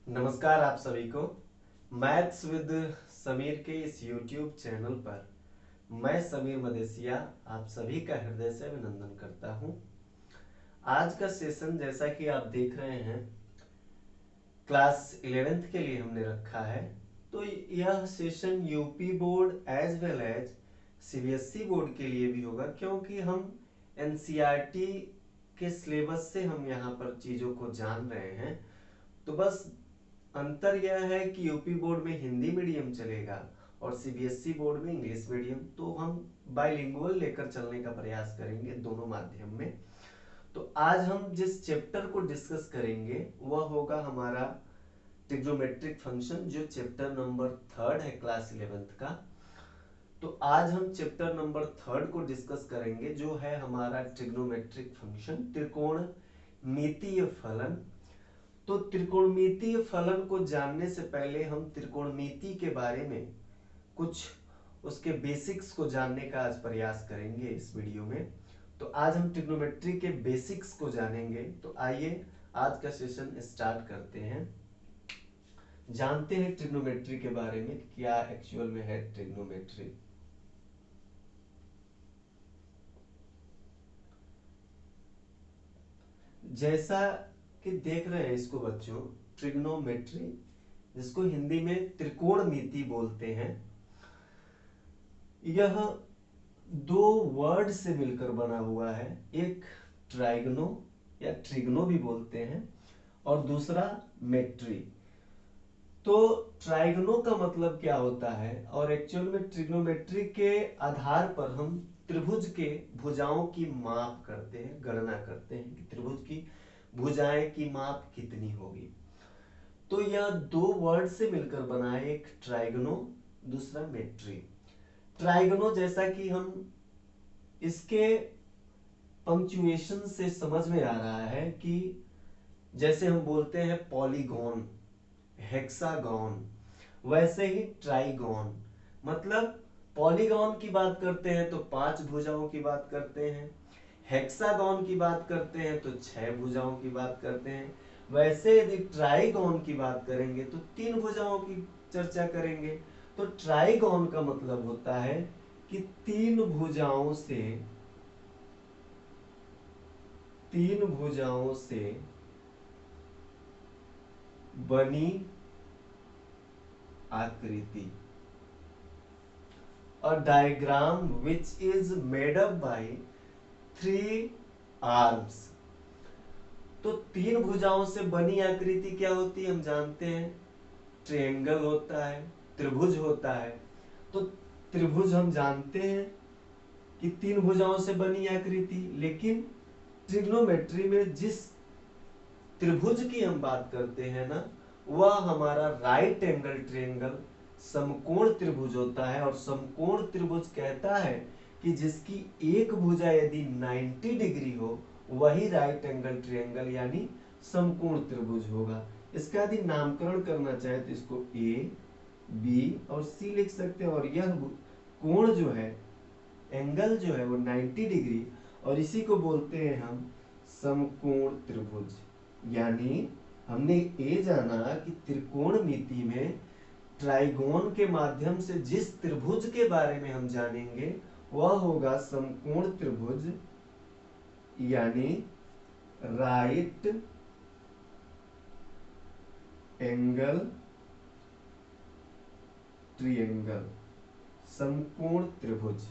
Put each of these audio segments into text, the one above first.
नमस्कार आप सभी को। मैथ्स विद समीर के इस YouTube चैनल पर मैं समीर मदेसिया आप सभी का हृदय से अभिनंदन करता हूं। आज का सेशन जैसा कि आप देख रहे हैं क्लास 11th के लिए हमने रखा है। तो यह session UP board as well as CBSE board के लिए भी होगा, क्योंकि हम एनसीईआरटी के सिलेबस से हम यहाँ पर चीज़ों को जान रहे हैं। तो बस अंतर यह है कि यूपी बोर्ड में हिंदी मीडियम चलेगा और सीबीएसई बोर्ड में इंग्लिश मीडियम। तो हम बाइलिंगुअल लेकर चलने का प्रयास करेंगे दोनों माध्यम में। तो आज हम जिस चैप्टर को डिस्कस करेंगे वह होगा हमारा ट्रिग्नोमेट्रिक फंक्शन, जो चैप्टर नंबर 3 है क्लास 11th का। तो आज हम चैप्टर नंबर 3 को डिस्कस करेंगे, जो है हमारा ट्रिग्नोमेट्रिक फंक्शन, त्रिकोणमितीय फलन। तो त्रिकोणमितीय फलन को जानने से पहले हम त्रिकोणमिति के बारे में कुछ उसके बेसिक्स को जानने का आज प्रयास करेंगे इस वीडियो में। तो आज हम ट्रिग्नोमेट्री के बेसिक्स को जानेंगे। तो आइए आज का सेशन स्टार्ट करते हैं। जानते हैं ट्रिग्नोमेट्री के बारे में, क्या एक्चुअल में है ट्रिग्नोमेट्री। जैसा कि देख रहे हैं इसको बच्चों, ट्रिग्नोमेट्री, जिसको हिंदी में त्रिकोणमिति बोलते हैं, यह दो वर्ड से मिलकर बना हुआ है। एक ट्राइगनो या ट्रिग्नो भी बोलते हैं और दूसरा मेट्री। तो ट्राइगनो का मतलब क्या होता है, और एक्चुअल में ट्रिग्नोमेट्री के आधार पर हम त्रिभुज के भुजाओं की माप करते हैं, गणना करते हैं कि त्रिभुज की भुजाएं की माप कितनी होगी। तो यह दो वर्ड से मिलकर बना है, एक ट्राइगनो, दूसरा मेट्री। ट्राइगनो जैसा कि हम इसके पंक्चुएशन से समझ में आ रहा है कि जैसे हम बोलते हैं पॉलीगॉन, हेक्सागॉन, वैसे ही ट्राइगॉन। मतलब पॉलीगॉन की बात करते हैं तो 5 भुजाओं की बात करते हैं, हेक्सागॉन की बात करते हैं तो 6 भुजाओं की बात करते हैं। वैसे यदि ट्राइगॉन की बात करेंगे तो 3 भुजाओं की चर्चा करेंगे। तो ट्राइगॉन का मतलब होता है कि 3 भुजाओं से बनी आकृति, a diagram which is made up by 3 arms। तो 3 भुजाओं से बनी आकृति क्या होती है हम जानते हैं, ट्रायंगल होता है, त्रिभुज होता है। तो त्रिभुज हम जानते हैं कि 3 भुजाओं से बनी आकृति, लेकिन ट्रिग्नोमेट्री में जिस त्रिभुज की हम बात करते हैं ना, वह हमारा राइट एंगल ट्रायंगल समकोण त्रिभुज होता है। और समकोण त्रिभुज कहता है कि जिसकी एक भुजा यदि 90 डिग्री हो वही राइट एंगल ट्रायंगल यानी समकोण त्रिभुज होगा। इसका यदि नामकरण करना चाहे तो इसको ए, बी और सी लिख सकते हैं। और यह कोण जो है, एंगल जो है वो 90 डिग्री, और इसी को बोलते हैं हम समकोण त्रिभुज। यानी हमने ये जाना कि त्रिकोणमिति में ट्राइगोन के माध्यम से जिस त्रिभुज के बारे में हम जानेंगे वह होगा समकोण त्रिभुज, यानी राइट एंगल ट्रायंगल, समकोण त्रिभुज।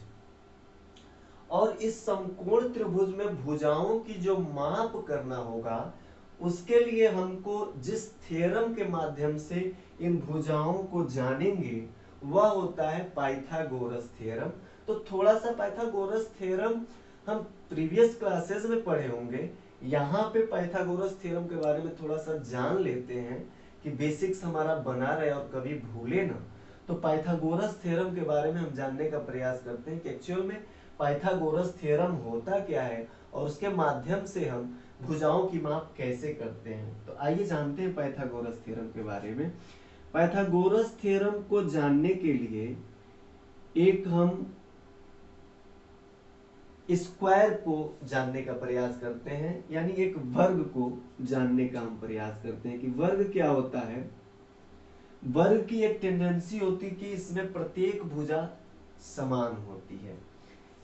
और इस समकोण त्रिभुज में भुजाओं की जो माप करना होगा, उसके लिए हमको जिस थ्योरम के माध्यम से इन भुजाओं को जानेंगे वह होता है पाइथागोरस थ्योरम। तो थोड़ा सा पाइथागोरस थ्योरम हम प्रीवियस क्लासेस में पढ़े होंगे। यहाँ पे पाइथागोरस थ्योरम के बारे में थोड़ा सा जान लेते हैं कि बेसिक्स हमारा बना रहे और कभी भूले ना। तो पाइथागोरस थ्योरम के बारे में हम जानने का प्रयास करते हैं कि एक्चुअल में पाइथागोरस थ्योरम होता क्या है और उसके माध्यम से हम भुजाओं की माप कैसे करते हैं। तो आइए जानते हैं पाइथागोरस थ्योरम के बारे में। पाइथागोरस थ्योरम को जानने के लिए स्क्वायर को जानने का प्रयास करते हैं, यानी एक वर्ग को जानने का हम प्रयास करते हैं कि वर्ग क्या होता है। वर्ग की एक टेंडेंसी होती है कि इसमें प्रत्येक भुजा समान होती है।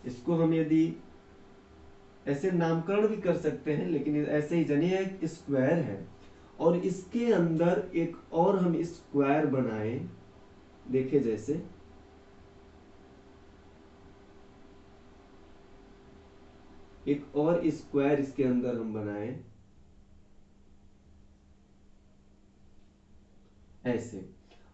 इसको हम यदि ऐसे नामकरण भी कर सकते हैं, लेकिन ऐसे ही जानिए एक स्क्वायर है और इसके अंदर एक और हम स्क्वायर बनाए, देखे जैसे एक और स्क्वायर इसके अंदर हम बनाए ऐसे,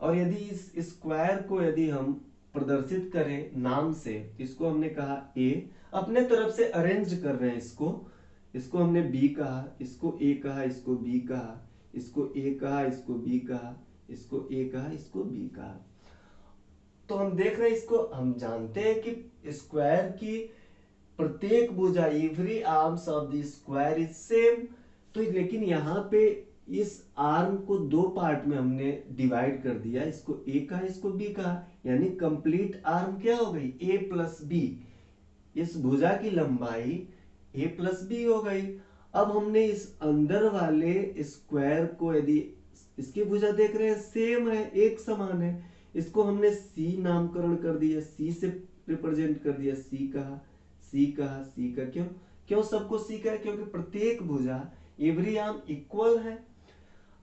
और यदि इस स्क्वायर को यदि हम प्रदर्शित करें नाम से, इसको हमने कहा ए, अपने तरफ से अरेंज कर रहे हैं इसको हमने बी कहा, इसको ए कहा, इसको बी कहा, इसको ए कहा, इसको बी कहा, इसको ए कहा, इसको बी कहा। तो हम देख रहे हैं, इसको हम जानते हैं कि स्क्वायर की प्रत्येक भुजा, every arms of the square is same. तो लेकिन यहाँ पे इस आर्म को दो पार्ट में हमने डिवाइड कर दिया, इसको ए कहा, इसको बी कहा, यानी कंप्लीट आर्म क्या हो गई, ए प्लस बी। इस भुजा की लंबाई ए प्लस बी हो गई। अब हमने इस अंदर वाले स्क्वायर को, यदि इसकी भुजा देख रहे हैं सेम है, एक समान है, इसको हमने सी नामकरण कर दिया, सी से रिप्रेजेंट कर दिया, सी कहा, सी कहा, सी का। क्यों क्यों सबको सी कहा, क्योंकि प्रत्येक भुजा एवरी आर्म इक्वल है।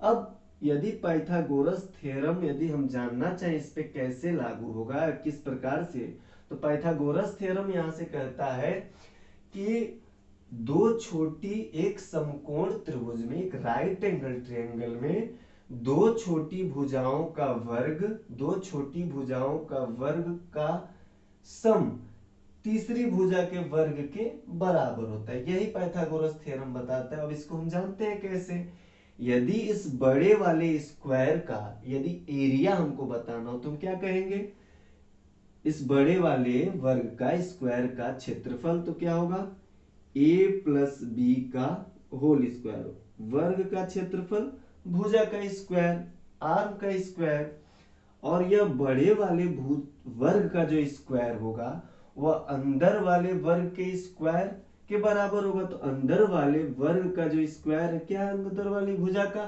अब यदि पाइथागोरस थ्योरम यदि हम जानना चाहें इस पे कैसे लागू होगा, किस प्रकार से, तो पाइथागोरस थ्योरम यहाँ से कहता है कि दो छोटी एक समकोण त्रिभुज में, एक राइट एंगल ट्रायंगल में दो छोटी भुजाओं का वर्ग, दो छोटी भुजाओं का वर्ग का सम तीसरी भुजा के वर्ग के बराबर होता है। यही पाइथागोरस थ्योरम बताता है। अब इसको हम जानते हैं कैसे, यदि इस बड़े वाले स्क्वायर का यदि एरिया हमको बताना हो तो हम क्या कहेंगे, इस बड़े वाले वर्ग का स्क्वायर का क्षेत्रफल तो क्या होगा, ए प्लस बी का होल स्क्वायर, वर्ग का क्षेत्रफल भुजा का स्क्वायर, आर्म का स्क्वायर, और यह बड़े वाले वर्ग का जो स्क्वायर होगा वह अंदर वाले वर्ग के स्क्वायर के बराबर होगा। तो अंदर वाले वर्ग का जो स्क्वायर है क्या है, अंदर वाली भुजा का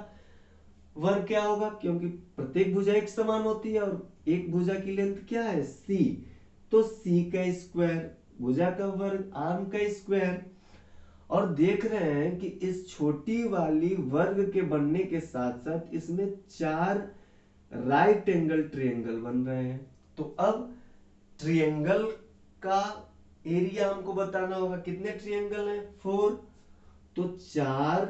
वर्ग क्या होगा, क्योंकि प्रत्येक भुजा एक समान होती है और एक भुजा की लेंथ क्या है, सी, तो सी का स्क्वायर, भुजा का वर्ग, आर्म का स्क्वायर। और देख रहे हैं कि इस छोटी वाली वर्ग के बनने के साथ साथ इसमें चार राइट एंगल ट्रायंगल बन रहे हैं। तो अब ट्रायंगल का एरिया हमको बताना होगा, कितने ट्रायंगल हैं, 4, तो चार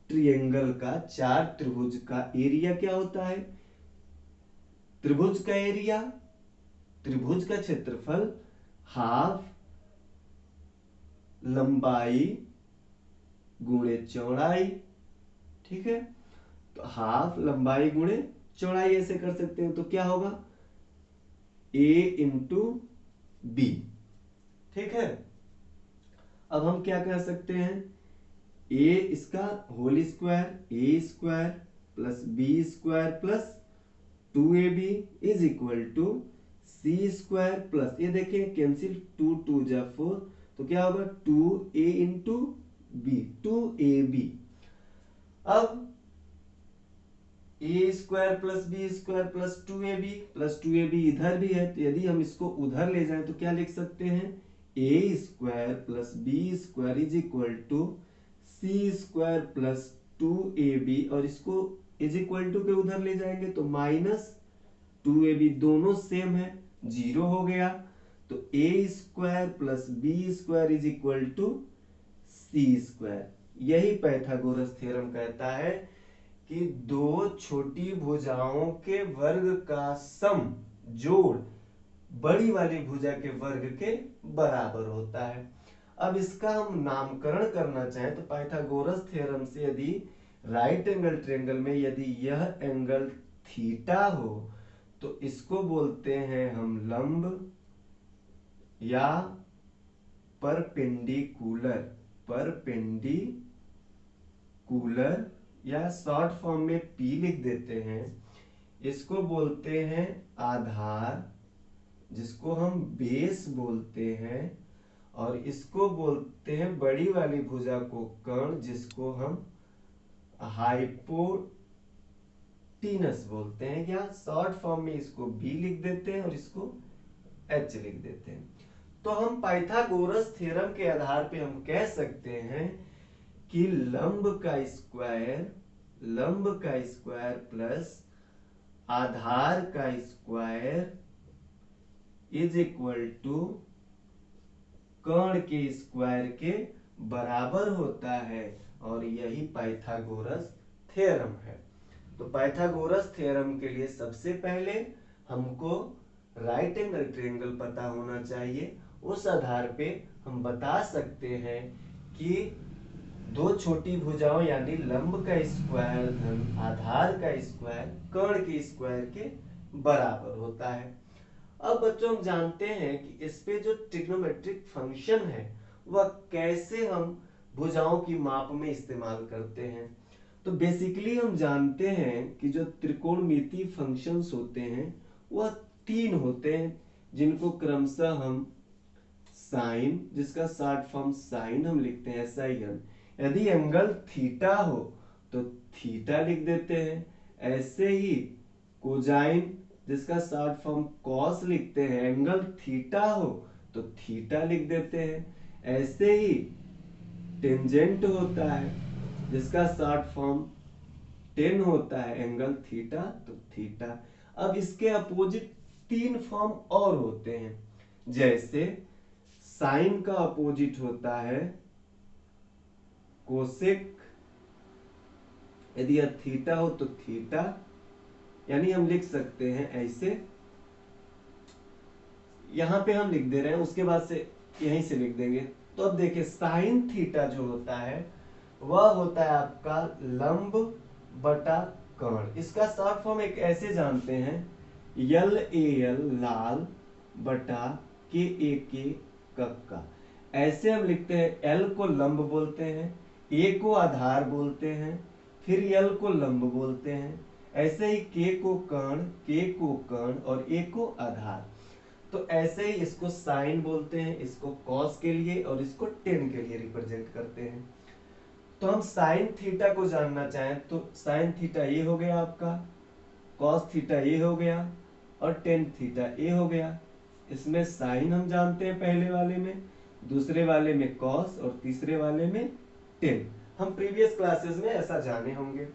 ट्रायंगल का, चार त्रिभुज का एरिया क्या होता है, त्रिभुज का एरिया, त्रिभुज का क्षेत्रफल हाफ लंबाई गुणे चौड़ाई, ठीक है। तो हाफ लंबाई गुणे चौड़ाई ऐसे कर सकते हैं, तो क्या होगा, a इंटू बी, ठीक है। अब हम क्या कह सकते हैं, a इसका whole square, a square plus B square plus 2ab is equal to C square plus, ये देखिए कैंसिल, 2 2 जा 4, तो क्या होगा 2a इंटू बी, 2ab। अब A square plus B square plus 2ab इधर भी है, तो यदि हम इसको उधर ले जाएं तो क्या लिख सकते हैं, A square plus B square is equal to C square plus 2ab, और इसको इज इक्वल टू के उधर ले जाएंगे तो माइनस 2ab, दोनों सेम है, 0 हो गया। तो A square plus B square is equal to C square. यही पाइथागोरस थ्योरम कहता है कि दो छोटी भुजाओं के वर्ग का सम, जोड़, बड़ी वाली भुजा के वर्ग के बराबर होता है। अब इसका हम नामकरण करना चाहें तो पाइथागोरस थ्योरम से यदि राइट एंगल ट्रायंगल में यदि यह एंगल थीटा हो तो इसको बोलते हैं हम लंब या परपेंडिकुलर, परपेंडिकुलर या शॉर्ट फॉर्म में P लिख देते हैं। इसको बोलते हैं आधार, जिसको हम बेस बोलते हैं, और इसको बोलते हैं बड़ी वाली भुजा को कर्ण, जिसको हम हाइपोटिनस बोलते हैं, या शॉर्ट फॉर्म में इसको बी लिख देते हैं और इसको एच लिख देते हैं। तो हम पाइथागोरस थ्योरम के आधार पे हम कह सकते हैं कि लंब का स्क्वायर प्लस आधार का स्क्वायर इज इक्वल टू कर्ण के स्क्वायर के बराबर होता है, और यही पाइथागोरस थ्योरम है। तो पाइथागोरस थ्योरम के लिए सबसे पहले हमको राइट एंगल ट्रायंगल पता होना चाहिए। उस आधार पे हम बता सकते हैं कि दो छोटी भुजाओं यानी लंब का स्क्वायर धन आधार का स्क्वायर कर्ण के स्क्वायर के बराबर होता है। अब बच्चों हम जानते हैं कि इस पे जो ट्रिग्नोमेट्रिक फंक्शन है वह कैसे हम भुजाओं की माप में इस्तेमाल करते हैं। तो बेसिकली हम जानते हैं कि जो त्रिकोणमितीय फंक्शंस होते हैं वह तीन होते हैं, जिनको क्रमशः हम साइन, जिसका शॉर्ट फॉर्म साइन हम लिखते हैं SIN। यदि एंगल थीटा हो तो थीटा लिख देते हैं। ऐसे ही कोजाइन, जिसका शॉर्ट फॉर्म कॉस लिखते हैं, एंगल थीटा हो तो थीटा लिख देते हैं। ऐसे ही टेंजेंट होता है, जिसका शॉर्ट फॉर्म टेन होता है, एंगल थीटा तो थीटा। अब इसके अपोजिट तीन फॉर्म और होते हैं, जैसे साइन का अपोजिट होता है कोसेक, यदि यह थीटा हो तो थीटा, यानी हम लिख सकते हैं ऐसे, यहां पे हम लिख दे रहे हैं, उसके बाद से यहीं से लिख देंगे। तो अब देखिए साइन थीटा जो होता है वह होता है आपका लंब बटा कर्ण। इसका शॉर्ट फॉर्म एक ऐसे जानते हैं, LAL लाल बटा KAK कक्का। ऐसे हम लिखते हैं, L को लंब बोलते हैं, A को आधार बोलते हैं, फिर L को लंब बोलते हैं। ऐसे ही K को कर्ण और A को आधार। तो ऐसे ही इसको साइन बोलते हैं, इसको कॉस के लिए और इसको टेन के लिए रिप्रेजेंट करते हैं। तो हम साइन थीटा को जानना चाहें तो साइन थीटा ये हो गया आपका, कॉस थीटा ये हो गया और टेन थीटा ये हो गया। इसमें साइन हम जानते हैं पहले वाले में, दूसरे वाले में कॉस और तीसरे वाले में टेन। हम प्रीवियस क्लासेस में ऐसा जाने होंगे।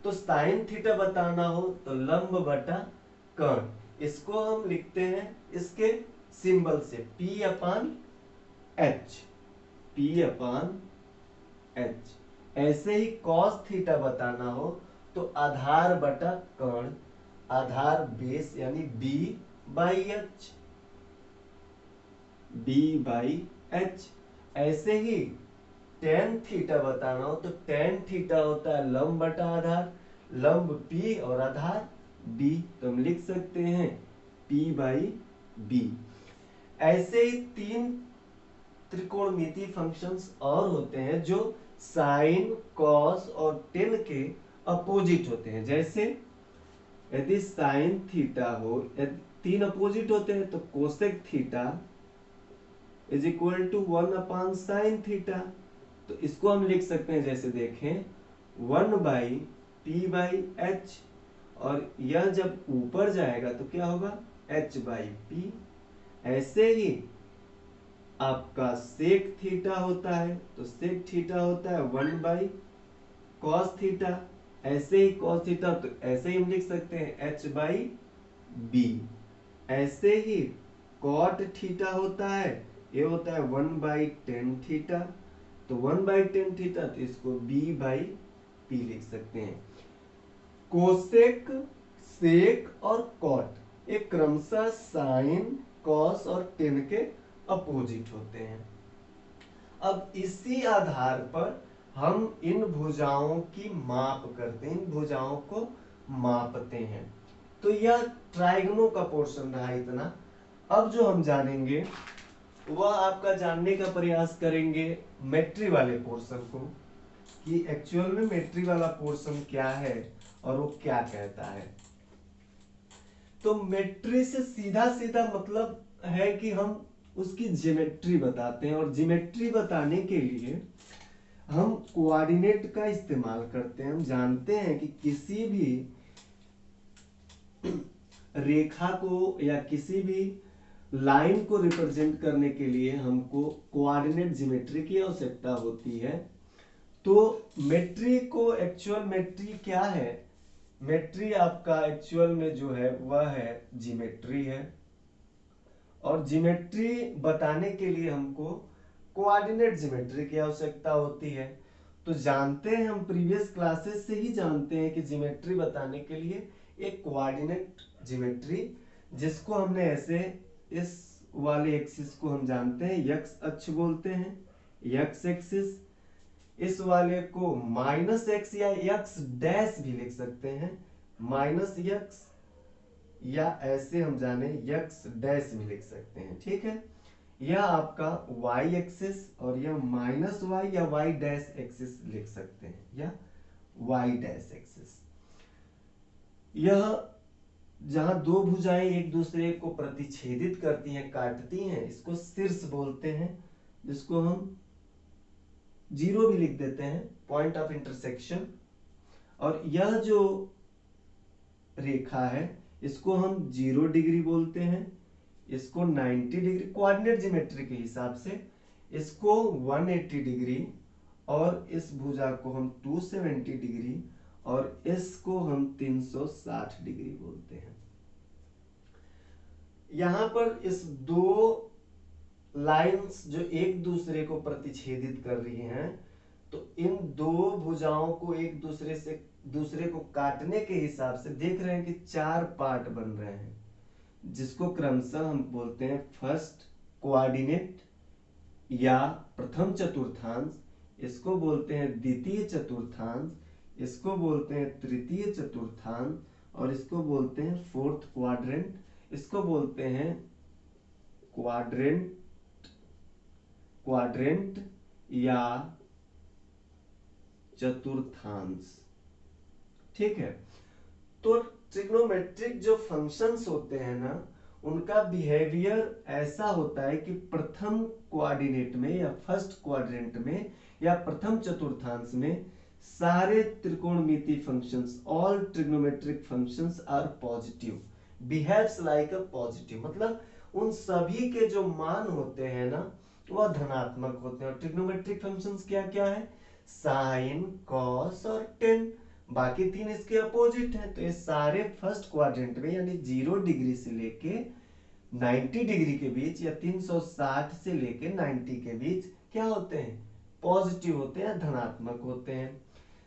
तो साइन थीटा बताना हो तो लंब बटा कर्ण, इसको हम लिखते हैं इसके सिंबल से P/H। ऐसे ही cos थीटा बताना हो तो आधार बटा कर्ण, आधार बेस यानी B/H। ऐसे ही tan थीटा बताना हो तो tan थीटा होता है लंब बटा आधार, लंब P और आधार B, तो हम लिख सकते हैं P/B। ऐसे ही तीन त्रिकोणमितीय फंक्शंस और होते हैं जो साइन, कॉस और टेन के अपोजिट होते हैं। जैसे यदि साइन थीटा हो, यदि तीन अपोजिट होते हैं तो cosec theta is equal to 1/sin theta. तो इसको हम लिख सकते हैं, जैसे देखें 1/P/H, और यह जब ऊपर जाएगा तो क्या होगा H/P। ऐसे ही आपका सेक थीटा होता है तो सेक थीटा होता है 1/cos थीटा। ऐसे ही cos थीटा तो ऐसे ही हम लिख सकते हैं H/B। ऐसे ही cot थीटा होता है, ये होता है 1/tan थीटा, तो 1/tan थीटा तो इसको B/P लिख सकते हैं। कोसेक, सेक और कॉट एक क्रमशः साइन, कॉस और टेन के अपोजिट होते हैं। अब इसी आधार पर हम इन भुजाओं की माप करते हैं, इन भुजाओं को मापते हैं। तो यह ट्राइगोनो का पोर्शन रहा इतना। अब जो हम जानेंगे वह आपका जानने का प्रयास करेंगे मेट्री वाले पोर्शन को, कि एक्चुअल में मेट्री वाला पोर्शन क्या है और वो क्या कहता है। तो मेट्री से सीधा सीधा मतलब है कि हम उसकी ज्योमेट्री बताते हैं। और ज्योमेट्री बताने के लिए हम कोऑर्डिनेट का इस्तेमाल करते हैं। हम जानते हैं कि किसी भी रेखा को या किसी भी लाइन को रिप्रेजेंट करने के लिए हमको कोऑर्डिनेट ज्योमेट्री की आवश्यकता होती है। तो मेट्री को एक्चुअल मेट्री क्या है? मेट्री आपका एक्चुअल में जो है वह है ज्योमेट्री है। और ज्योमेट्री बताने के लिए हमको कोऑर्डिनेट ज्योमेट्री की आवश्यकता होती है। तो जानते हैं, हम प्रीवियस क्लासेस से ही जानते हैं कि ज्योमेट्री बताने के लिए एक कोऑर्डिनेट ज्योमेट्री, जिसको हमने ऐसे इस वाले एक्सिस को हम जानते हैं यक्स अक्ष बोलते हैं, यक्स एक्सिस। इस वाले को माइनस एक्स या यक्स डैश भी लिख सकते हैं, माइनस यक्स, या ऐसे हम जाने यक्स डैश भी लिख सकते हैं। ठीक है, यह आपका y एक्सिस और यह माइनस वाई या y डैश एक्सिस लिख सकते हैं, या y डैश एक्सिस। यह जहां दो भुजाएं एक दूसरे को प्रतिच्छेदित करती हैं, काटती हैं, इसको शीर्ष बोलते हैं, जिसको हम जीरो भी लिख देते हैं, पॉइंट ऑफ इंटरसेक्शन। और यह जो रेखा है इसको हम 0 डिग्री बोलते हैं, इसको 90 डिग्री कोऑर्डिनेट ज्योमेट्री के हिसाब से, इसको 180 डिग्री, और इस भुजा को हम 270 डिग्री, और इसको हम 360 डिग्री बोलते हैं। यहां पर इस दो लाइंस जो एक दूसरे को प्रतिच्छेदित कर रही हैं, तो इन दो भुजाओं को एक दूसरे को काटने के हिसाब से देख रहे हैं कि 4 पार्ट बन रहे हैं, जिसको क्रमशः हम बोलते हैं फर्स्ट कोऑर्डिनेट या प्रथम चतुर्थांश, इसको बोलते हैं द्वितीय चतुर्थांश, इसको बोलते हैं तृतीय चतुर्थांश, और इसको बोलते हैं फोर्थ क्वाड्रेंट, इसको बोलते हैं क्वाड्रेंट या चतुर्थांश। ठीक है, तो ट्रिग्नोमेट्रिक जो फंक्शंस होते हैं ना, उनका बिहेवियर ऐसा होता है कि प्रथम कोऑर्डिनेट में या फर्स्ट क्वाड्रेंट में या प्रथम चतुर्थांश में सारे त्रिकोणमितीय functions, all trigonometric functions are positive, behaves like a positive, मतलब उन सभी के जो मान होते हैं ना वह धनात्मक होते हैं। और ट्रिग्नोमेट्रिक फंक्शंस क्या क्या है? साइन, कॉस और टेन, बाकी 3 इसके अपोजिट है। तो ये सारे फर्स्ट क्वाड्रेंट में यानी 0 डिग्री से लेके 90 डिग्री के बीच या 360 से लेके 90 के बीच क्या होते हैं? पॉजिटिव होते हैं, धनात्मक होते हैं।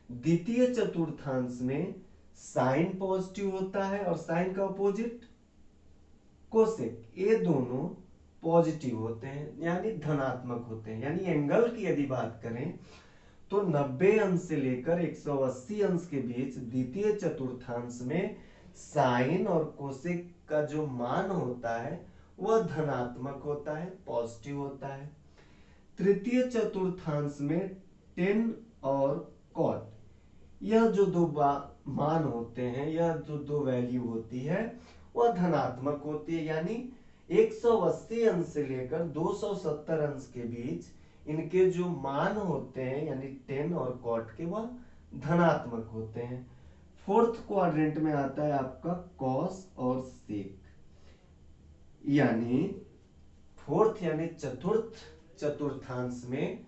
द्वितीय चतुर्थांश में साइन पॉजिटिव होता है और साइन का अपोजिट कोसेक, ये दोनों पॉजिटिव होते हैं यानी धनात्मक होते हैं। यानी एंगल की यदि बात करें तो 90 अंश से लेकर 180 अंश के बीच द्वितीय चतुर्थांश में साइन और कोसेक का जो मान होता है वह धनात्मक होता है, पॉजिटिव होता है। तृतीय चतुर्थांश में टेन और कॉट, यह जो दो मान होते हैं, यह जो दो वैल्यू होती है वह धनात्मक होती है। यानी 180 अंश से लेकर 270 अंश के बीच इनके जो मान होते हैं यानी टेन और कॉट के, वह धनात्मक होते हैं। फोर्थ क्वाड्रेंट में आता है आपका कॉस और सेक, यानी फोर्थ यानी चतुर्थ चतुर्थांश में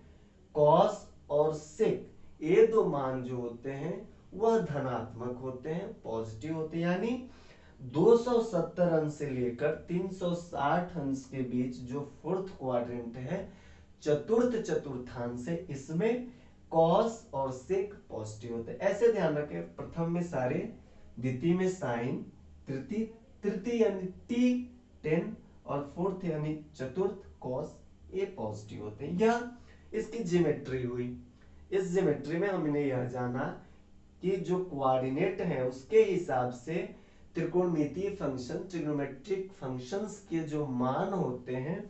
कॉस और सेक, ये दो मान जो होते हैं वह धनात्मक होते हैं, पॉजिटिव होते हैं। यानी 270 अंश से लेकर 360 अंश के बीच जो फोर्थ क्वाड्रेंट है, चतुर्थ चतुर्थांश है, इसमें कॉस और सेक पॉजिटिव होते हैं। ऐसे ध्यान रखें, प्रथम में सारे, द्वितीय में साइन, तृतीय यानी टी 10 और फोर्थ यानी चतुर्थ कॉस, ये पॉजिटिव होते हैं। यह इसकी ज्योमेट्री हुई। इस ज्योमेट्री में हमने यह जाना कि जो कोऑर्डिनेट है उसके हिसाब से त्रिकोणमितीय फंक्शन, ट्रिग्नोमेट्रिक फंक्शंस के जो मान होते हैं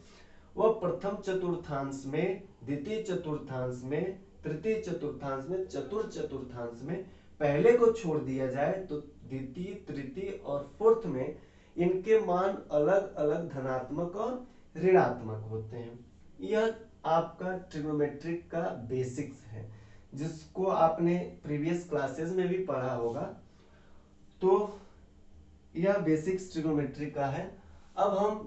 वह प्रथम चतुर्थांश में, द्वितीय चतुर्थांश में, तृतीय चतुर्थांश में, चतुर्थ चतुर्थांश में पहले को छोड़ दिया जाए तो द्वितीय, तृतीय और फोर्थ में इनके मान अलग अलग धनात्मक और ऋणात्मक होते हैं। यह आपका ट्रिग्नोमेट्रिक का बेसिक्स है, जिसको आपने प्रीवियस क्लासेस में भी पढ़ा होगा। तो यह बेसिक्स ट्रिग्नोमेट्री का है। अब हम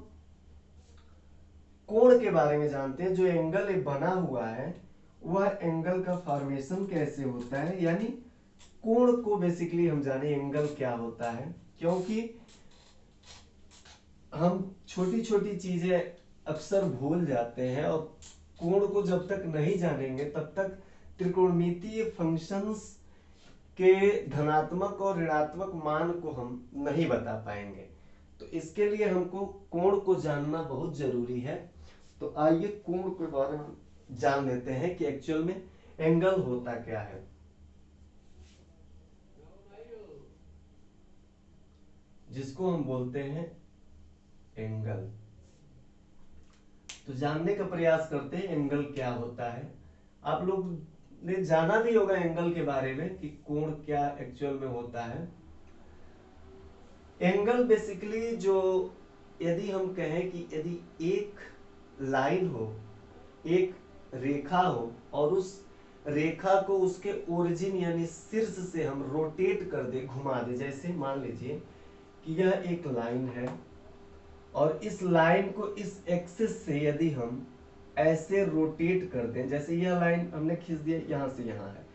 कोण के बारे में जानते हैं। जो एंगल बना हुआ है वह एंगल का फॉर्मेशन कैसे होता है, यानी कोण को बेसिकली हम जाने एंगल क्या होता है, क्योंकि हम छोटी छोटी चीजें अक्सर भूल जाते हैं और कोण को जब तक नहीं जानेंगे तब तक त्रिकोणमितीय फंक्शंस के धनात्मक और ऋणात्मक मान को हम नहीं बता पाएंगे। तो इसके लिए हमको कोण को जानना बहुत जरूरी है। तो आइए कोण के बारे में जान लेते हैं कि एक्चुअल में एंगल होता क्या है। जिसको हम बोलते हैं एंगल। तो जानने का प्रयास करते हैं एंगल क्या होता है। आप लोग ने जाना भी होगा एंगल के बारे में कि कोण क्या एक्चुअल में होता है। एंगल बेसिकली जो, यदि हम कहें कि यदि एक लाइन हो, एक रेखा हो और उस रेखा को उसके ओरिजिन यानी शीर्ष से हम रोटेट कर दे, घुमा दे। जैसे मान लीजिए कि यह एक लाइन है और इस लाइन को इस एक्सिस से यदि हम ऐसे रोटेट कर दें, जैसे यह लाइन हमने खींच दिया यहां से यहां है,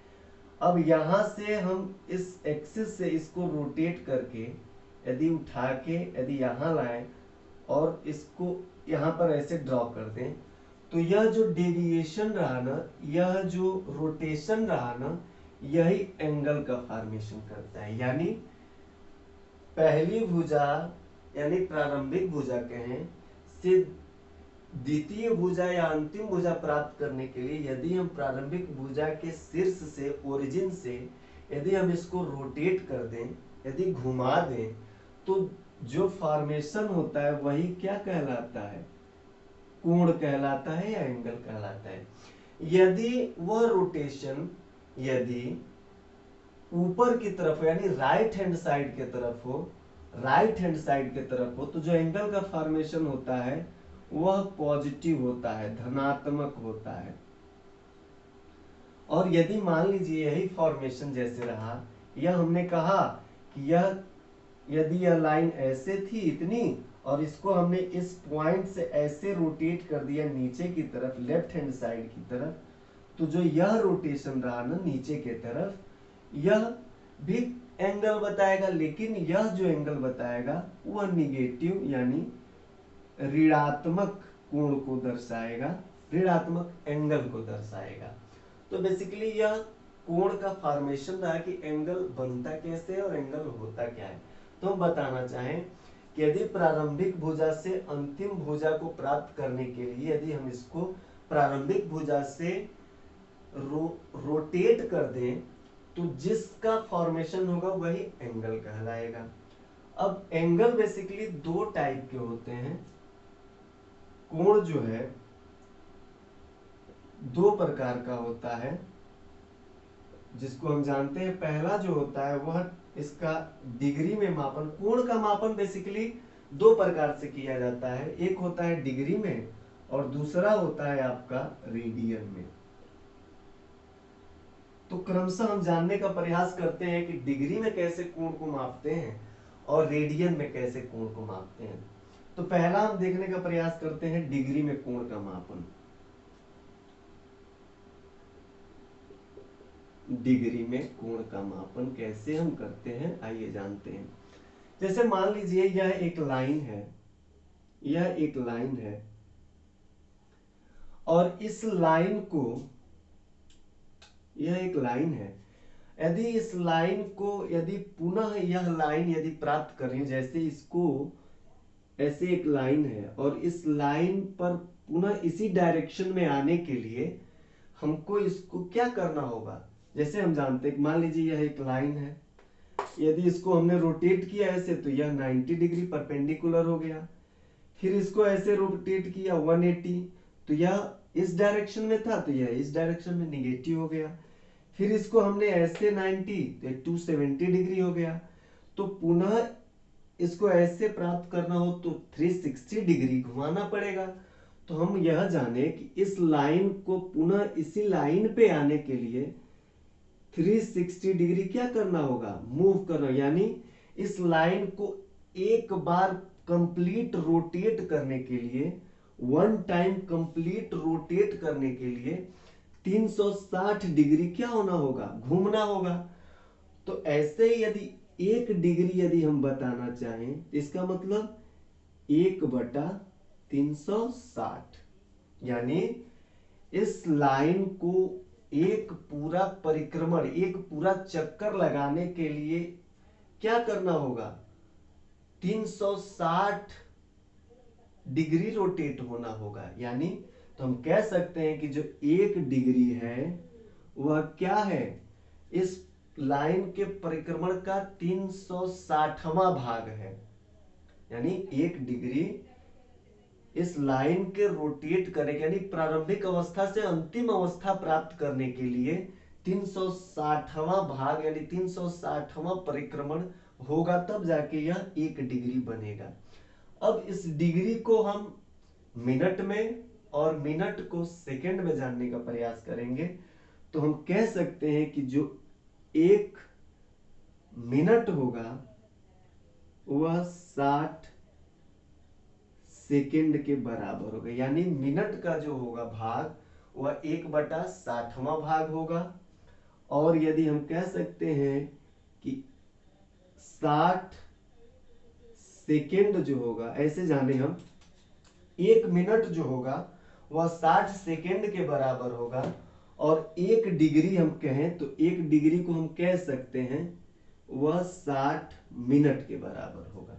अब यहां से हम इस एक्सिस से इसको रोटेट करके यदि उठा के यदि यहां लाएं और इसको यहां पर ऐसे ड्रॉ कर दें, तो यह जो डेविएशन रहा ना, यह जो रोटेशन रहा ना, यही एंगल का फॉर्मेशन करता है। यानी पहली भुजा यानी प्रारंभिक भुजा कहें से द्वितीय भुजा या अंतिम भुजा प्राप्त करने के लिए यदि हम प्रारंभिक भुजा के शीर्ष से, ओरिजिन से यदि हम इसको रोटेट कर दें, यदि घुमा दें, तो जो फॉर्मेशन होता है वही क्या कहलाता है, कोण कहलाता है या एंगल कहलाता है। यदि वह रोटेशन यदि ऊपर की तरफ यानी राइट हैंड साइड के तरफ हो, राइट हैंड साइड के तरफ हो, तो जो एंगल का फॉर्मेशन होता है वह पॉजिटिव होता है, धनात्मक होता है। और यदि मान लीजिए यही फॉर्मेशन जैसे रहा, यह हमने कहा कि यह यदि यह लाइन ऐसे थी इतनी और इसको हमने इस पॉइंट से ऐसे रोटेट कर दिया नीचे की तरफ, लेफ्ट हैंड साइड की तरफ, तो जो यह रोटेशन रहा ना नीचे के तरफ, यह भी एंगल बताएगा, लेकिन यह जो एंगल बताएगा वह निगेटिव यानी ऋणात्मक कोण को दर्शाएगा, ऋणात्मक एंगल को दर्शाएगा। तो बेसिकली यह कोण का फॉर्मेशन रहा कि एंगल बनता कैसे और एंगल होता क्या है। तो हम बताना चाहें कि यदि प्रारंभिक भुजा से अंतिम भुजा को प्राप्त करने के लिए यदि हम इसको प्रारंभिक भुजा से रोटेट कर दें, तो जिसका फॉर्मेशन होगा वही एंगल कहलाएगा। अब एंगल बेसिकली दो टाइप के होते हैं। कोण जो है दो प्रकार का होता है, जिसको हम जानते हैं। पहला जो होता है वह इसका डिग्री में मापन। कोण का मापन बेसिकली दो प्रकार से किया जाता है, एक होता है डिग्री में और दूसरा होता है आपका रेडियन में। तो क्रमशः हम जानने का प्रयास करते हैं कि डिग्री में कैसे कोण को मापते हैं और रेडियन में कैसे कोण को मापते हैं। तो पहला हम देखने का प्रयास करते हैं डिग्री में कोण का मापन। डिग्री में कोण का मापन कैसे हम करते हैं आइए जानते हैं। जैसे मान लीजिए यह एक लाइन है, यह एक लाइन है और इस लाइन को, यह एक लाइन है, यदि इस लाइन को यदि पुनः यह लाइन यदि प्राप्त करें, जैसे इसको ऐसे एक लाइन है और इस लाइन पर पुनः इसी डायरेक्शन में आने के लिए हमको इसको क्या करना होगा। जैसे हम जानते हैं, मान लीजिए यह एक लाइन है, यदि इसको हमने रोटेट किया ऐसे तो यह 90 डिग्री परपेंडिकुलर हो गया। फिर इसको ऐसे रोटेट किया 180, तो यह इस डायरेक्शन में था तो यह इस डायरेक्शन में निगेटिव हो गया। फिर इसको हमने ऐसे 90 तो 270 डिग्री हो गया। तो पुनः इसको ऐसे प्राप्त करना हो तो 360 डिग्री घुमाना पड़ेगा। तो हम यह जाने कि इस लाइन को पुनः इसी लाइन पे आने के लिए 360 डिग्री क्या करना होगा, मूव करना, यानी इस लाइन को एक बार कंप्लीट रोटेट करने के लिए, वन टाइम कंप्लीट रोटेट करने के लिए 360 डिग्री क्या होना होगा, घूमना होगा। तो ऐसे ही यदि 1 डिग्री यदि हम बताना चाहें, इसका मतलब 1/360, यानी इस लाइन को एक पूरा परिक्रमण, एक पूरा चक्कर लगाने के लिए क्या करना होगा, 360 डिग्री रोटेट होना होगा। यानी तो हम कह सकते हैं कि जो 1 डिग्री है वह क्या है, इस लाइन के परिक्रमण का 360वां भाग है। यानी 1 डिग्री इस लाइन के रोटेट करने के, यानी प्रारंभिक अवस्था से अंतिम अवस्था प्राप्त करने के लिए 360वां भाग यानी 360वां परिक्रमण होगा, तब जाके यह 1 डिग्री बनेगा। अब इस डिग्री को हम मिनट में और मिनट को सेकंड में जानने का प्रयास करेंगे। तो हम कह सकते हैं कि जो 1 मिनट होगा वह 60 सेकंड के बराबर होगा। यानी मिनट का जो होगा भाग वह 1/60वां भाग होगा। और यदि हम कह सकते हैं कि 60 सेकंड जो होगा, ऐसे जाने हम 1 मिनट जो होगा वह 60 सेकंड के बराबर होगा। और 1 डिग्री हम कहें तो 1 डिग्री को हम कह सकते हैं वह 60 मिनट के बराबर होगा।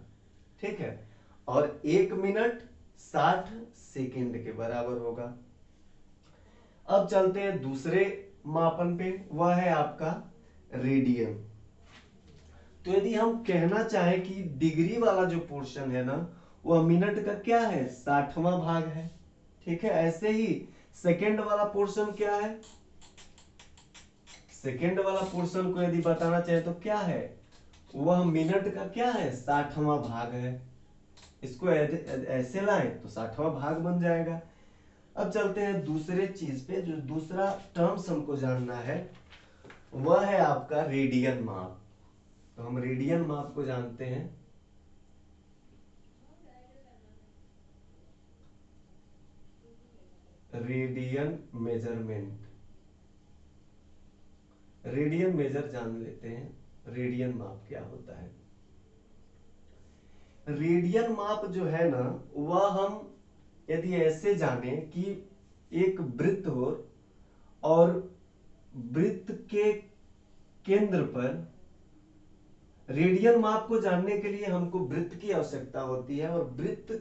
ठीक है, और 1 मिनट 60 सेकंड के बराबर होगा। अब चलते हैं दूसरे मापन पे, वह है आपका रेडियन। तो यदि हम कहना चाहें कि डिग्री वाला जो पोर्शन है ना वह मिनट का क्या है, 60वां भाग है। ठीक है, ऐसे ही सेकंड वाला पोर्शन क्या है, सेकंड वाला पोर्शन को यदि बताना चाहे तो क्या है, वह मिनट का क्या है, 60वां भाग है। इसको ऐसे लाएं तो 60वां भाग बन जाएगा। अब चलते हैं दूसरे चीज पे, जो दूसरा टर्म्स हमको जानना है वह है आपका रेडियन माप। तो हम रेडियन माप को जानते हैं। रेडियन मेजरमेंट, रेडियन मेजर जान लेते हैं। रेडियन माप क्या होता है। रेडियन माप जो है ना वह हम यदि ऐसे जाने कि एक वृत्त हो और वृत्त के केंद्र पर, रेडियन माप को जानने के लिए हमको वृत्त की आवश्यकता होती है, और वृत्त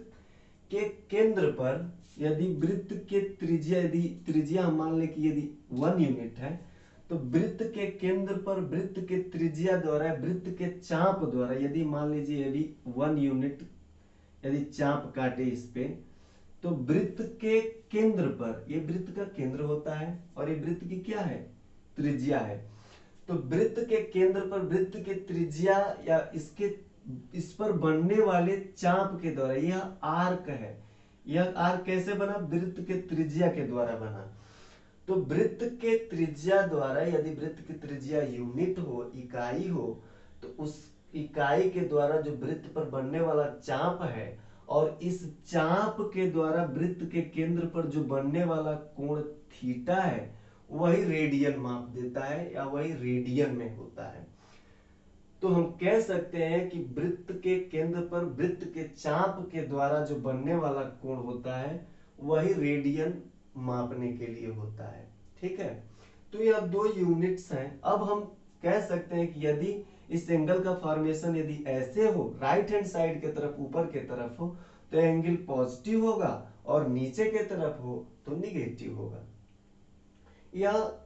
के केंद्र पर यदि वृत्त के त्रिज्या, यदि त्रिज्या हम मान ले कि यदि 1 यूनिट है, तो वृत्त के केंद्र पर वृत्त के त्रिज्या द्वारा, वृत्त के चाप द्वारा, यदि मान लीजिए यदि 1 यूनिट यदि चाप काटे इस पे, तो वृत्त के केंद्र पर, ये वृत्त का केंद्र होता है और ये वृत्त की क्या है, त्रिज्या है। तो वृत्त के केंद्र पर वृत्त के त्रिज्या या इसके इस पर बनने वाले चाप के द्वारा, यह आर्क है, यह आर्क कैसे बना, वृत्त के त्रिज्या के द्वारा बना। तो वृत्त के त्रिज्या द्वारा, यदि वृत्त की त्रिज्या यूनिट हो, इकाई हो, तो उस इकाई के द्वारा जो वृत्त पर बनने वाला चाप है, और इस चाप के द्वारा वृत्त के केंद्र पर जो बनने वाला कोण थीटा है, वही रेडियन माप देता है या वही रेडियन में होता है। तो हम कह सकते हैं कि वृत्त के केंद्र पर वृत्त के चाप के द्वारा जो बनने वाला कोण होता है वही रेडियन मापने के लिए होता है। ठीक है, तो यह 2 यूनिट्स हैं। अब हम कह सकते हैं कि यदि इस एंगल का फॉर्मेशन यदि ऐसे हो, राइट हैंड साइड के तरफ, ऊपर के तरफ हो, तो एंगल पॉजिटिव होगा, और नीचे के तरफ हो तो निगेटिव होगा। यह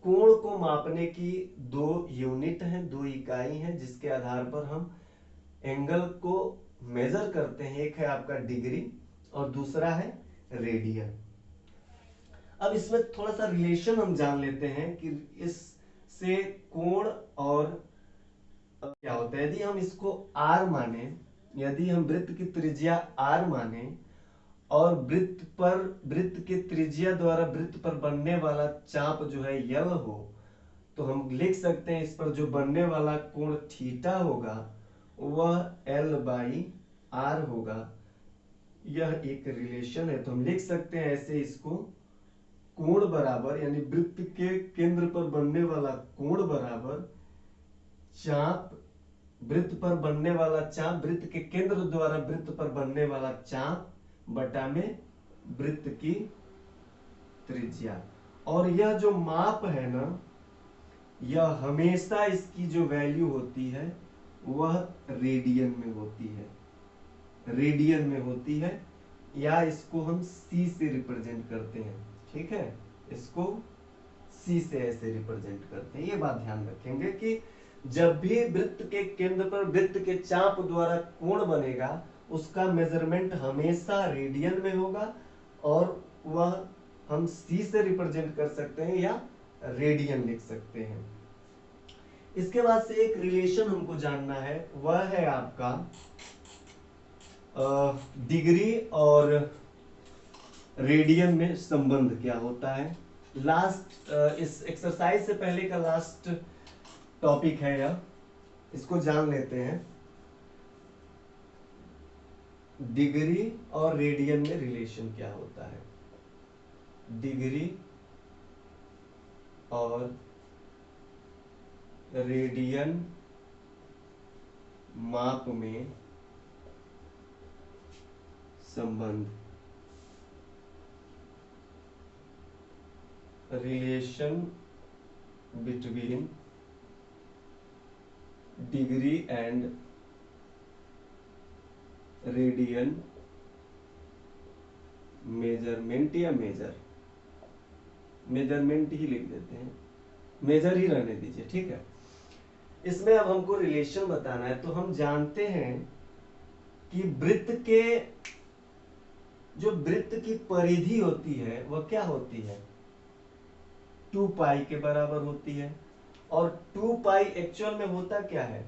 कोण को मापने की 2 यूनिट हैं, 2 इकाई हैं, जिसके आधार पर हम एंगल को मेजर करते हैं। एक है आपका डिग्री और दूसरा है रेडियन। अब इसमें थोड़ा सा रिलेशन हम जान लेते हैं कि इससे कोण और क्या होता है, यदि हम इसको r माने, यदि हम वृत्त की त्रिज्या r माने और वृत्त के त्रिज्या द्वारा वृत्त पर बनने वाला चाप जो है यल हो, तो हम लिख सकते हैं इस पर जो बनने वाला कोण थीटा होगा वह L/r होगा। यह एक रिलेशन है, तो हम लिख सकते हैं ऐसे इसको, कोण बराबर यानी वृत्त के केंद्र पर बनने वाला कोण बराबर चाप, वृत्त पर बनने वाला चाप, वृत्त के केंद्र द्वारा वृत्त पर बनने वाला चाप बटा में वृत्त की त्रिज्या। और यह जो माप है ना, यह हमेशा इसकी जो वैल्यू होती है वह रेडियन में होती है, रेडियन में होती है, या इसको हम c से रिप्रेजेंट करते हैं। ठीक है, इसको c से ऐसे रिप्रेजेंट करते हैं। ये बात ध्यान रखेंगे कि जब भी वृत्त के केंद्र पर वृत्त के चाप द्वारा कोण बनेगा उसका मेजरमेंट हमेशा रेडियन में होगा, और वह हम c से रिप्रेजेंट कर सकते हैं या रेडियन लिख सकते हैं। इसके बाद से एक रिलेशन हमको जानना है, वह है आपका डिग्री और रेडियन में संबंध क्या होता है। लास्ट इस एक्सरसाइज से पहले का लास्ट टॉपिक है यह, इसको जान लेते हैं। डिग्री और रेडियन में रिलेशन क्या होता है, डिग्री और रेडियन माप में संबंध, relation between degree and radian measurement, या मेजरमेंट ही लिख देते हैं, मेजर ही रहने दीजिए। ठीक है, इसमें अब हमको रिलेशन बताना है। तो हम जानते हैं कि वृत्त के जो वृत्त की परिधि होती है वह क्या होती है, 2 पाई के बराबर होती है, और 2 पाई एक्चुअल में होता क्या है,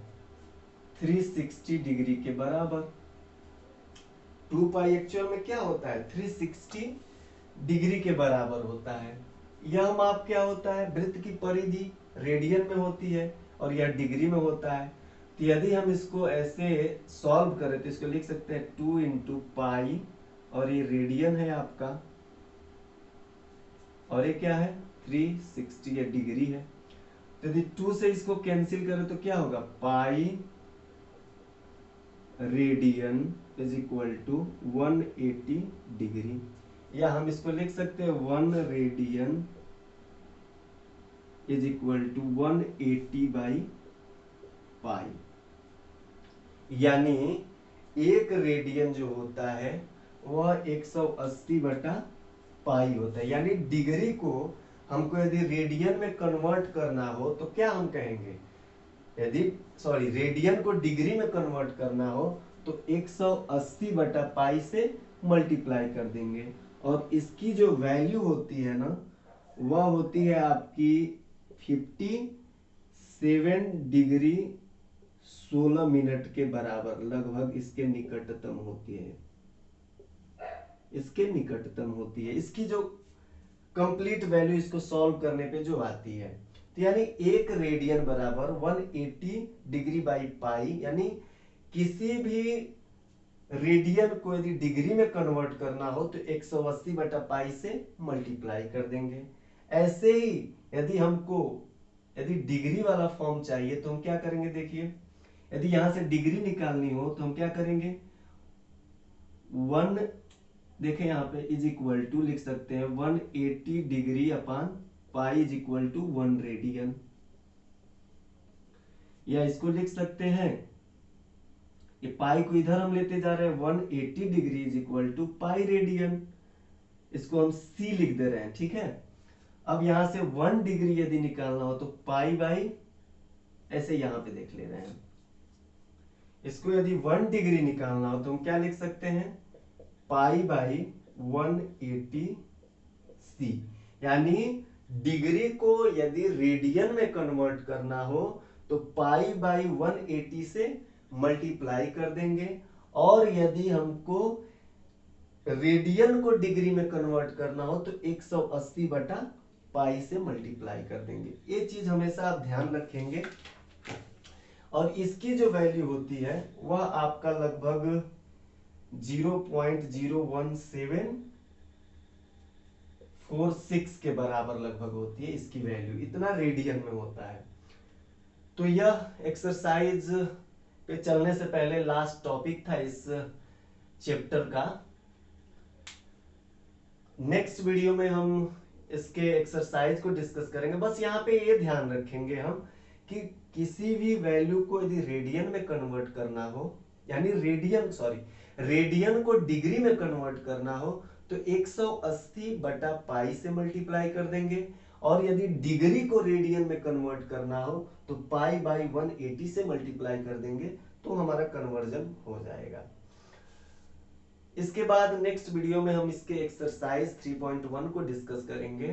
360 डिग्री के बराबर। 2 पाई एक्चुअल में क्या होता है, 360 डिग्री के बराबर होता है। यह माप क्या होता है, वृत्त की परिधि रेडियन में होती है और यह डिग्री में होता है। तो यदि हम इसको ऐसे सॉल्व करें तो इसको लिख सकते हैं 2 इंटू पाई, और ये रेडियन है आपका, और ये क्या है 360, ये डिग्री है। तो यदि 2 से इसको कैंसिल करें तो क्या होगा, pi radian is equal to 180 degree, या हम इसको लिख सकते हैं 1 radian is equal to 180 by pi. यानी एक रेडियन जो होता है वह 180 बटा पाई होता है। यानी डिग्री को हमको यदि रेडियन में कन्वर्ट करना हो तो क्या हम कहेंगे, यदि रेडियन को डिग्री में कन्वर्ट करना हो तो 180 बटा पाई से मल्टीप्लाई कर देंगे, और इसकी जो वैल्यू होती है ना वह होती है आपकी 57 डिग्री 16 मिनट के बराबर, लगभग इसके निकटतम होती है, इसके निकटतम होती है। इसकी जो कंप्लीट वैल्यू इसको सॉल्व करने पे जो आती है, तो यानी एक रेडियन बराबर 180 डिग्री बाई पाई, यानी किसी भी रेडियन को यदि डिग्री में कन्वर्ट करना हो तो 180 बटा पाई से मल्टीप्लाई कर देंगे। ऐसे ही यदि डिग्री वाला फॉर्म चाहिए तो हम क्या करेंगे, देखिए यदि यहां से डिग्री निकालनी हो तो हम क्या करेंगे, 1 देखें यहाँ पे इज इक्वल टू लिख सकते हैं 180 degree upon pi is equal to 1 radian, या इसको लिख सकते हैं, ये पाई को इधर हम लेते जा रहे हैं, 180 degree is equal to pi radian, इसको हम c लिख दे रहे हैं। ठीक है, अब यहां से 1 डिग्री यदि निकालना हो तो पाई बाई, ऐसे यहां पे देख ले रहे हैं, इसको यदि 1 डिग्री निकालना हो तो हम क्या लिख सकते हैं, पाई बाई 180 c। यानी डिग्री को यदि रेडियन में कन्वर्ट करना हो तो पाई बाई 180 से मल्टीप्लाई कर देंगे। और यदि हमको रेडियन को डिग्री में कन्वर्ट करना हो तो 180 बटा पाई से मल्टीप्लाई कर देंगे। ये चीज हमेशा आप ध्यान रखेंगे। और इसकी जो वैल्यू होती है वह आपका लगभग 0.01746 के बराबर लगभग होती है इसकी वैल्यू, इतना रेडियन में होता है। तो यह एक्सरसाइज पे चलने से पहले लास्ट टॉपिक था इस चैप्टर का। नेक्स्ट वीडियो में हम इसके एक्सरसाइज को डिस्कस करेंगे। बस यहाँ पे ये ध्यान रखेंगे हम कि किसी भी वैल्यू को यदि रेडियन में कन्वर्ट करना हो, यानी रेडियन को डिग्री में कन्वर्ट करना हो तो 180 बटा पाई से मल्टीप्लाई कर देंगे। और यदि डिग्री को रेडियन में कन्वर्ट करना हो तो पाई बाई 180 से मल्टीप्लाई कर देंगे, तो हमारा कन्वर्जन हो जाएगा। इसके बाद नेक्स्ट वीडियो में हम इसके एक्सरसाइज 3.1 को डिस्कस करेंगे।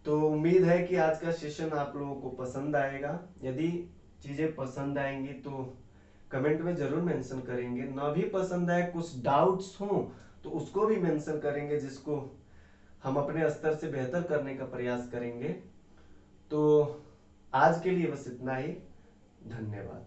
तो उम्मीद है कि आज का सेशन आप लोगों को पसंद आएगा। यदि चीजें पसंद आएंगी तो कमेंट में जरूर मेंशन करेंगे। ना भी पसंद आए, कुछ डाउट्स हो तो उसको भी मेंशन करेंगे, जिसको हम अपने स्तर से बेहतर करने का प्रयास करेंगे। तो आज के लिए बस इतना ही। धन्यवाद।